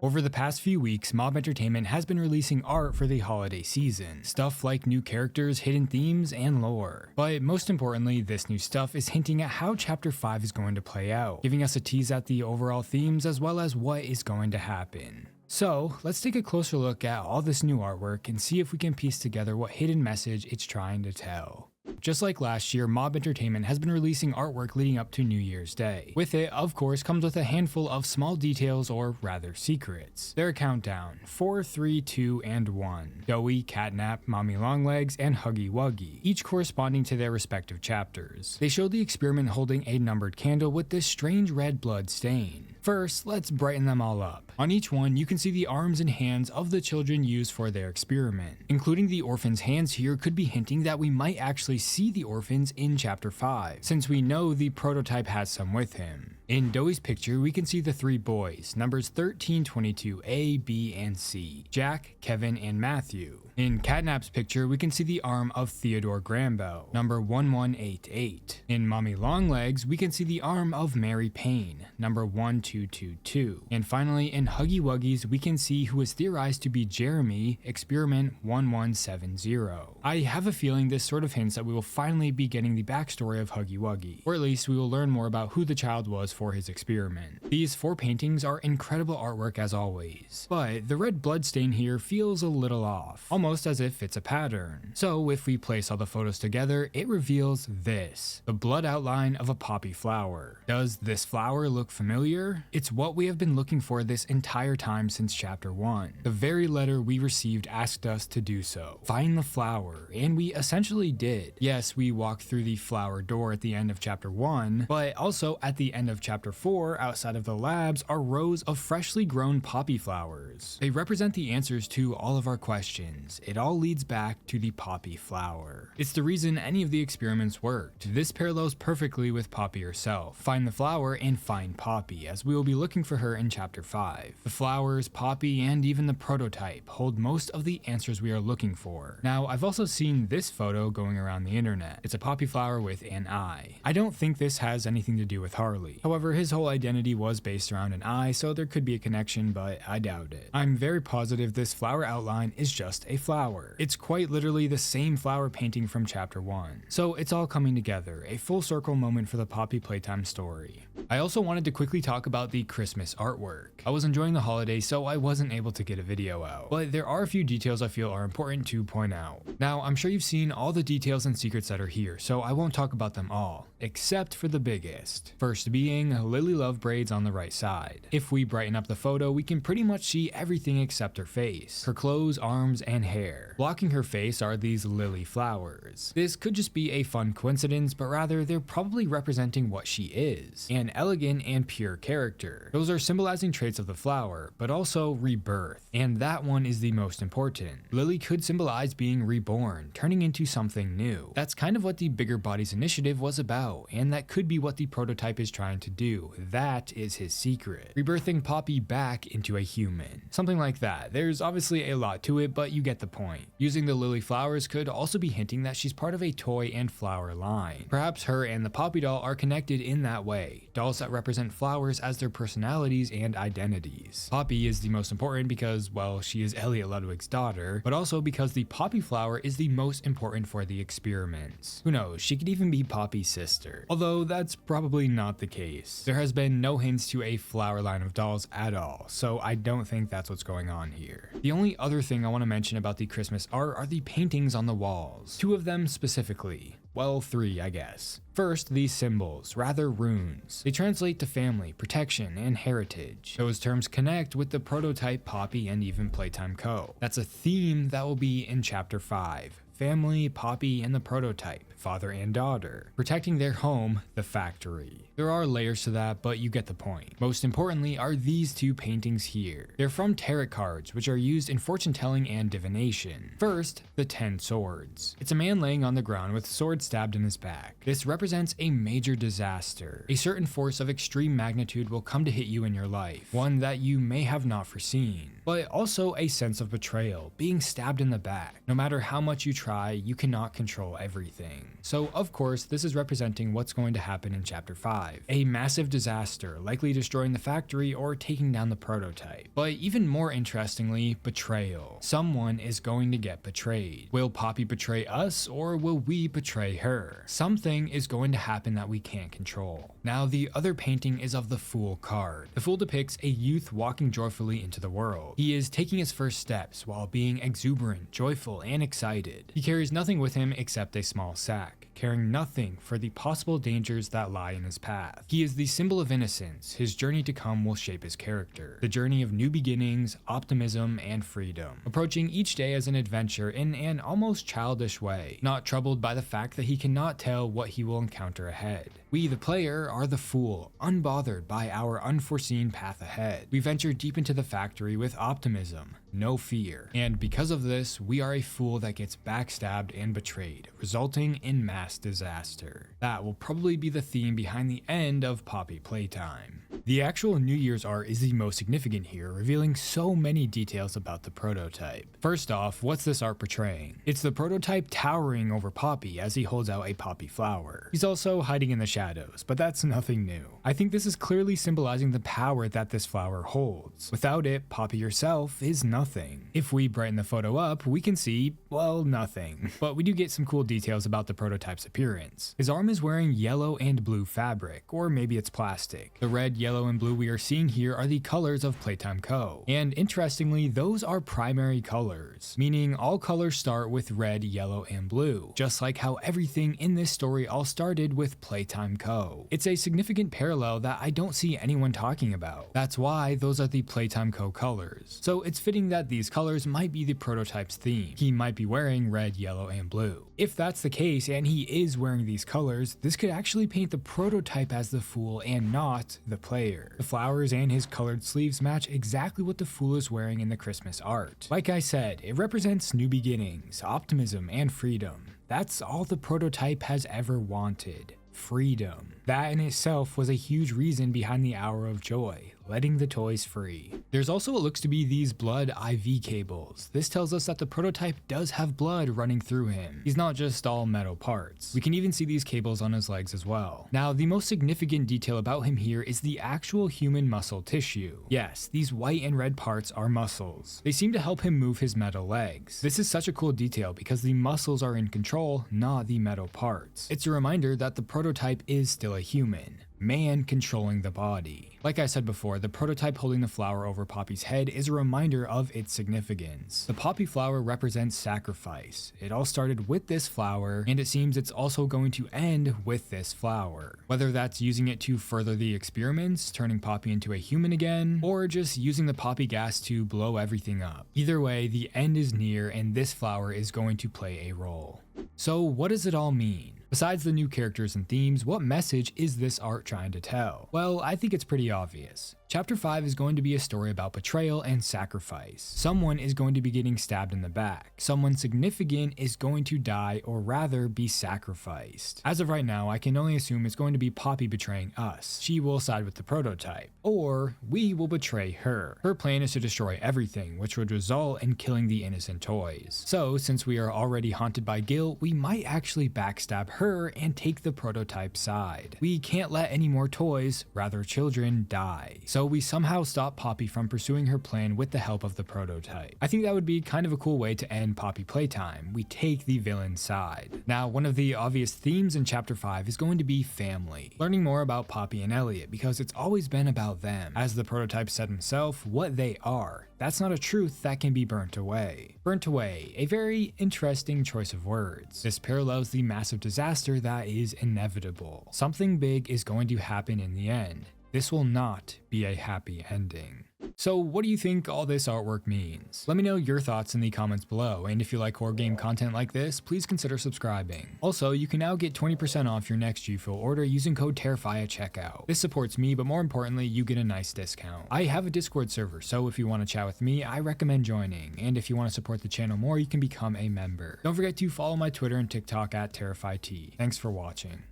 Over the past few weeks, Mob Entertainment has been releasing art for the holiday season. Stuff like new characters, hidden themes, and lore. But most importantly, this new stuff is hinting at how Chapter 5 is going to play out, giving us a tease at the overall themes as well as what is going to happen. So, let's take a closer look at all this new artwork and see if we can piece together what hidden message it's trying to tell. Just like last year, Mob Entertainment has been releasing artwork leading up to New Year's Day. With it, of course, comes with a handful of small details, or rather secrets. Their countdown: 4, 3, 2, and 1. Doughy, Catnap, Mommy Longlegs, and Huggy Wuggy, each corresponding to their respective chapters. They show the experiment holding a numbered candle with this strange red blood stain. First, let's brighten them all up. On each one, you can see the arms and hands of the children used for their experiment. Including the orphans' hands here could be hinting that we might actually see the orphans in Chapter 5, since we know the prototype has some with him. In Doughy's picture, we can see the 3 boys, numbers 13, 22, A, B, and C, Jack, Kevin, and Matthew. In Catnap's picture, we can see the arm of Theodore Grambo, number 1188. In Mommy Longlegs, we can see the arm of Mary Payne, number 1222. And finally, in Huggy Wuggy's, we can see who is theorized to be Jeremy, experiment 1170. I have a feeling this sort of hints that we will finally be getting the backstory of Huggy Wuggy, or at least we will learn more about who the child was for his experiment. These 4 paintings are incredible artwork as always, but the red bloodstain here feels a little off, almost as if it's a pattern. So if we place all the photos together, it reveals this: the blood outline of a poppy flower. Does this flower look familiar? It's what we have been looking for this entire time since Chapter 1. The very letter we received asked us to do so: find the flower, and we essentially did. Yes, we walked through the flower door at the end of Chapter 1, but also at the end of Chapter 4, outside of the labs, are rows of freshly grown poppy flowers. They represent the answers to all of our questions. It all leads back to the poppy flower. It's the reason any of the experiments worked. This parallels perfectly with Poppy herself. Find the flower and find Poppy, as we will be looking for her in Chapter 5. The flowers, Poppy, and even the prototype hold most of the answers we are looking for. Now, I've also seen this photo going around the internet. It's a poppy flower with an eye. I don't think this has anything to do with Harley. However, his whole identity was based around an eye, so there could be a connection, but I doubt it. I'm very positive this flower outline is just a flower. It's quite literally the same flower painting from Chapter 1. So it's all coming together, a full circle moment for the Poppy Playtime story. I also wanted to quickly talk about the Christmas artwork. I was enjoying the holidays, so I wasn't able to get a video out, but there are a few details I feel are important to point out. Now, I'm sure you've seen all the details and secrets that are here, so I won't talk about them all, except for the biggest. First being Lily Love braids on the right side. If we brighten up the photo, we can pretty much see everything except her face, her clothes, arms, and hair. Blocking her face are these lily flowers. This could just be a fun coincidence, but rather they're probably representing what she is: an elegant and pure character. Those are symbolizing traits of the flower, but also rebirth, and that one is the most important. Lily could symbolize being reborn, turning into something new. That's kind of what the Bigger Bodies initiative was about, and that could be what the prototype is trying to do. That is his secret: rebirthing Poppy back into a human. Something like that. There's obviously a lot to it, but you get the point. Using the lily flowers could also be hinting that she's part of a toy and flower line. Perhaps her and the Poppy doll are connected in that way, dolls that represent flowers as their personalities and identities. Poppy is the most important because, well, she is Elliot Ludwig's daughter, but also because the poppy flower is the most important for the experiments. Who knows, she could even be Poppy's sister. Although that's probably not the case. There has been no hints to a flower line of dolls at all, so I don't think that's what's going on here. The only other thing I want to mention about the Christmas art are the paintings on the walls. 2 of them specifically. Well, 3, I guess. First, these symbols, rather runes. They translate to family, protection, and heritage. Those terms connect with the prototype, Poppy, and even Playtime Co. That's a theme that will be in Chapter 5. Family, Poppy, and the prototype, father and daughter, protecting their home, the factory. There are layers to that, but you get the point. Most importantly are these 2 paintings here. They're from tarot cards, which are used in fortune telling and divination. First, the 10 swords. It's a man laying on the ground with a sword stabbed in his back. This represents a major disaster. A certain force of extreme magnitude will come to hit you in your life, one that you may have not foreseen, but also a sense of betrayal, being stabbed in the back. No matter how much you try, you cannot control everything. So of course, this is representing what's going to happen in Chapter 5. A massive disaster, likely destroying the factory or taking down the prototype. But even more interestingly, betrayal. Someone is going to get betrayed. Will Poppy betray us, or will we betray her? Something is going to happen that we can't control. Now, the other painting is of the Fool card. The Fool depicts a youth walking joyfully into the world. He is taking his first steps while being exuberant, joyful, and excited. He carries nothing with him except a small sack, caring nothing for the possible dangers that lie in his path. He is the symbol of innocence. His journey to come will shape his character. The journey of new beginnings, optimism, and freedom. Approaching each day as an adventure in an almost childish way, not troubled by the fact that he cannot tell what he will encounter ahead. We, the player, are the fool, unbothered by our unforeseen path ahead. We venture deep into the factory with optimism, no fear. And because of this, we are a fool that gets backstabbed and betrayed, resulting in mass disaster. That will probably be the theme behind the end of Poppy Playtime. The actual New Year's art is the most significant here, revealing so many details about the prototype. First off, what's this art portraying? It's the prototype towering over Poppy as he holds out a poppy flower. He's also hiding in the shadows, but that's nothing new. I think this is clearly symbolizing the power that this flower holds. Without it, Poppy herself is nothing. If we brighten the photo up, we can see, well, nothing. But we do get some cool details about the prototype's appearance. His arm is wearing yellow and blue fabric, or maybe it's plastic. The red, yellow, and blue we are seeing here are the colors of Playtime Co. And interestingly, those are primary colors, meaning all colors start with red, yellow, and blue, just like how everything in this story all started with Playtime Co. It's a significant parallel that I don't see anyone talking about. That's why those are the Playtime Co colors. So it's fitting that these colors might be the prototype's theme. He might be wearing red, yellow, and blue. If that's the case and he is wearing these colors, this could actually paint the prototype as the fool and not the player. The flowers and his colored sleeves match exactly what the fool is wearing in the Christmas art. Like I said, it represents new beginnings, optimism, and freedom. That's all the prototype has ever wanted. Freedom. That in itself was a huge reason behind the Hour of Joy, letting the toys free. There's also what looks to be these blood IV cables. This tells us that the prototype does have blood running through him. He's not just all metal parts. We can even see these cables on his legs as well. Now, the most significant detail about him here is the actual human muscle tissue. Yes, these white and red parts are muscles. They seem to help him move his metal legs. This is such a cool detail because the muscles are in control, not the metal parts. It's a reminder that the prototype is still a human. Man controlling the body. Like I said before, the prototype holding the flower over Poppy's head is a reminder of its significance. The poppy flower represents sacrifice. It all started with this flower, and it seems it's also going to end with this flower. Whether that's using it to further the experiments, turning Poppy into a human again, or just using the poppy gas to blow everything up. Either way, the end is near and this flower is going to play a role. So what does it all mean? Besides the new characters and themes, what message is this art trying to tell? Well, I think it's pretty obvious. Chapter 5 is going to be a story about betrayal and sacrifice. Someone is going to be getting stabbed in the back. Someone significant is going to die, or rather be sacrificed. As of right now, I can only assume it's going to be Poppy betraying us. She will side with the prototype. Or we will betray her. Her plan is to destroy everything, which would result in killing the innocent toys. So, since we are already haunted by guilt, we might actually backstab her and take the prototype side. We can't let any more toys, rather children, die. So we somehow stop Poppy from pursuing her plan with the help of the prototype. I think that would be kind of a cool way to end Poppy Playtime. We take the villain's side. Now, one of the obvious themes in Chapter 5 is going to be family. Learning more about Poppy and Elliot because it's always been about them. As the prototype said himself, what they are. That's not a truth that can be burnt away. Burnt away, a very interesting choice of words. This parallels the massive disaster that is inevitable. Something big is going to happen in the end. This will not be a happy ending. So what do you think all this artwork means? Let me know your thoughts in the comments below, and if you like horror game content like this, please consider subscribing. Also, you can now get 20% off your next G Fuel order using code TERRIFY at checkout. This supports me, but more importantly, you get a nice discount. I have a Discord server, so if you want to chat with me, I recommend joining, and if you want to support the channel more, you can become a member. Don't forget to follow my Twitter and TikTok at TerrifyT. Thanks for watching.